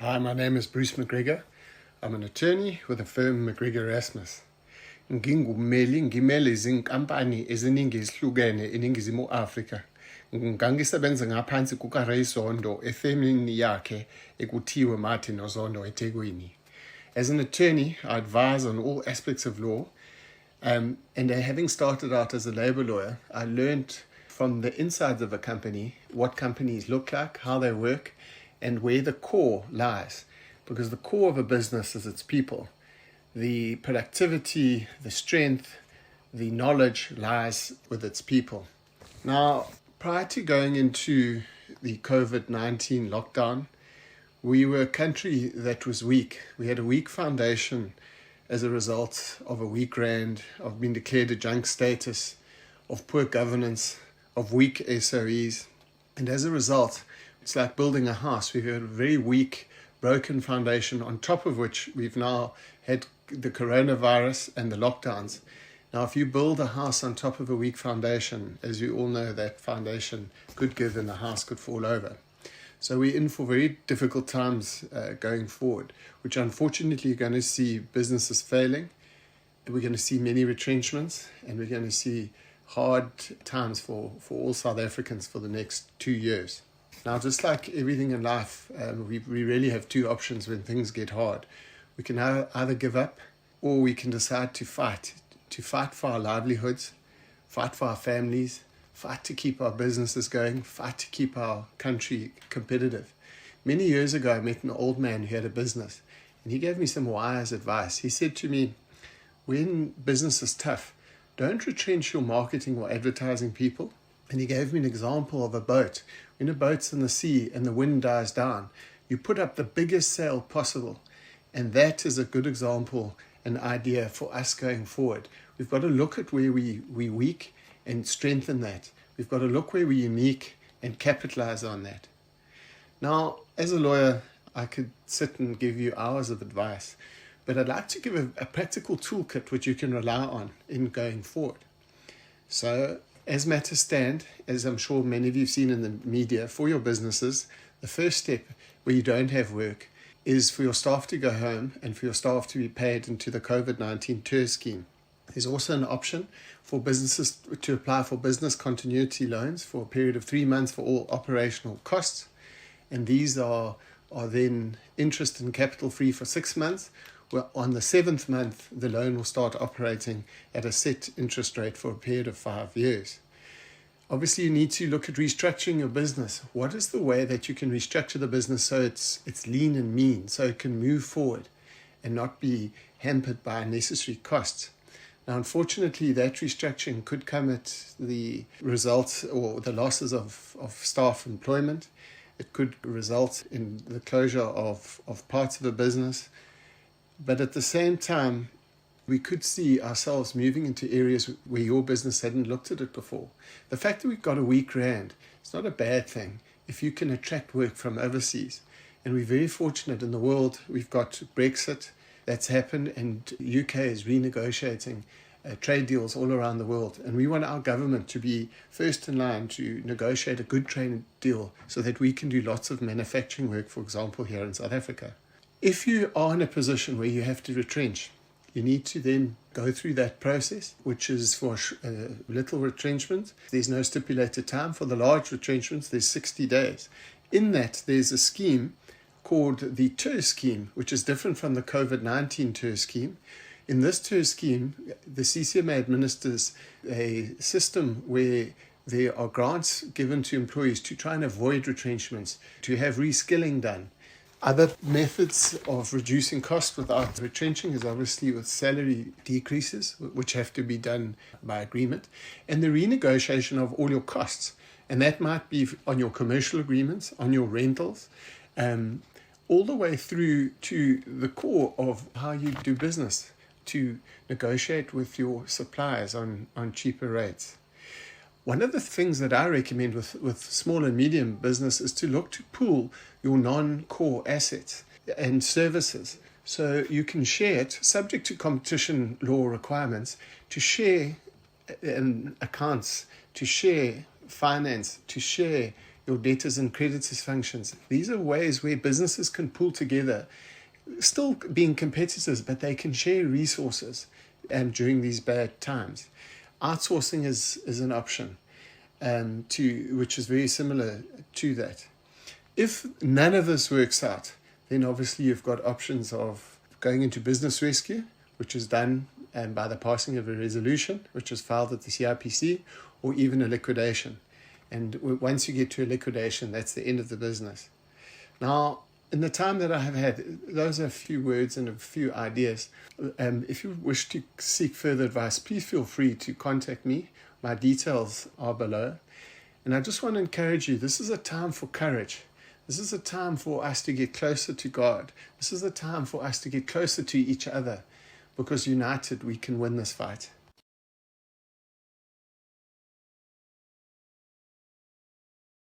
Hi, my name is Bruce Macgregor. I'm an attorney with the firm Macgregor Erasmus. Ngimele izinkampani eziningi ezihlukene eNingizimu Afrika. Ngangisebenza ngaphansi kukaRay Zondo efemini yakhe ekuthiwa Martin Ozondo eThekwini. As an attorney, I advise on all aspects of law. And having started out as a labor lawyer, I learned from the insides of a company what companies look like, how they work, and where the core lies. Because the core of a business is its people. The productivity, the strength, the knowledge lies with its people. Now, prior to going into the Covid-19 lockdown, we were a country that was weak. We had a weak foundation as a result of a weak rand, of being declared a junk status, of poor governance, of weak SOEs. And as a result, it's like building a house. We've had a very weak, broken foundation, on top of which we've now had the coronavirus and the lockdowns. Now, if you build a house on top of a weak foundation, as you all know, that foundation could give and the house could fall over. So we're in for very difficult times going forward, which unfortunately you're going to see businesses failing. We're going to see many retrenchments, and we're going to see hard times for all South Africans for the next 2 years. Now, just like everything in life, we really have two options when things get hard. We can either give up, or we can decide to fight for our livelihoods, fight for our families, fight to keep our businesses going, fight to keep our country competitive. Many years ago, I met an old man who had a business, and he gave me some wise advice. He said to me, when business is tough, don't retrench your marketing or advertising people. And he gave me an example of a boat. When a boat's in the sea and the wind dies down, you put up the biggest sail possible. And that is a good example, an idea for us going forward. We've got to look at where we're weak and strengthen that. We've got to look where we're unique and capitalize on that. Now, as a lawyer, I could sit and give you hours of advice, but I'd like to give a practical toolkit which you can rely on in going forward. So, as matters stand, as I'm sure many of you have seen in the media, for your businesses, the first step where you don't have work is for your staff to go home and for your staff to be paid into the Covid-19 TER scheme. There's also an option for businesses to apply for business continuity loans for a period of 3 months for all operational costs. And these are then interest and capital free for 6 months. Well, on the 7th month, the loan will start operating at a set interest rate for a period of 5 years. Obviously, you need to look at restructuring your business. What is the way that you can restructure the business so it's lean and mean, so it can move forward and not be hampered by unnecessary costs? Now, unfortunately, that restructuring could come at the results or the losses of staff employment. It could result in the closure of parts of a business. But at the same time, we could see ourselves moving into areas where your business hadn't looked at it before. The fact that we've got a weak rand, it's not a bad thing if you can attract work from overseas. And we're very fortunate in the world. We've got Brexit that's happened, and UK is renegotiating trade deals all around the world. And we want our government to be first in line to negotiate a good trade deal so that we can do lots of manufacturing work, for example, here in South Africa. If you are in a position where you have to retrench, you need to then go through that process, which is for little retrenchment. There's no stipulated time. For the large retrenchments, there's 60 days. In that, there's a scheme called the TER scheme, which is different from the Covid-19 TER scheme. In this TER scheme, the CCMA administers a system where there are grants given to employees to try and avoid retrenchments, to have reskilling done. Other methods of reducing costs without retrenching is obviously with salary decreases, which have to be done by agreement, and the renegotiation of all your costs. And that might be on your commercial agreements, on your rentals, all the way through to the core of how you do business, to negotiate with your suppliers on cheaper rates. One of the things that I recommend with small and medium business is to look to pool your non-core assets and services. So you can share it, subject to competition law requirements, to share accounts, to share finance, to share your debtors and creditors functions. These are ways where businesses can pull together, still being competitors, but they can share resources during these bad times. Outsourcing is an option, which is very similar to that. If none of this works out, then obviously you've got options of going into business rescue, which is done by the passing of a resolution, which is filed at the CIPC, or even a liquidation. And once you get to a liquidation, that's the end of the business. Now, in the time that I have had, those are a few words and a few ideas. If you wish to seek further advice, please feel free to contact me. My details are below. And I just want to encourage you, this is a time for courage. This is a time for us to get closer to God. This is a time for us to get closer to each other, because united we can win this fight.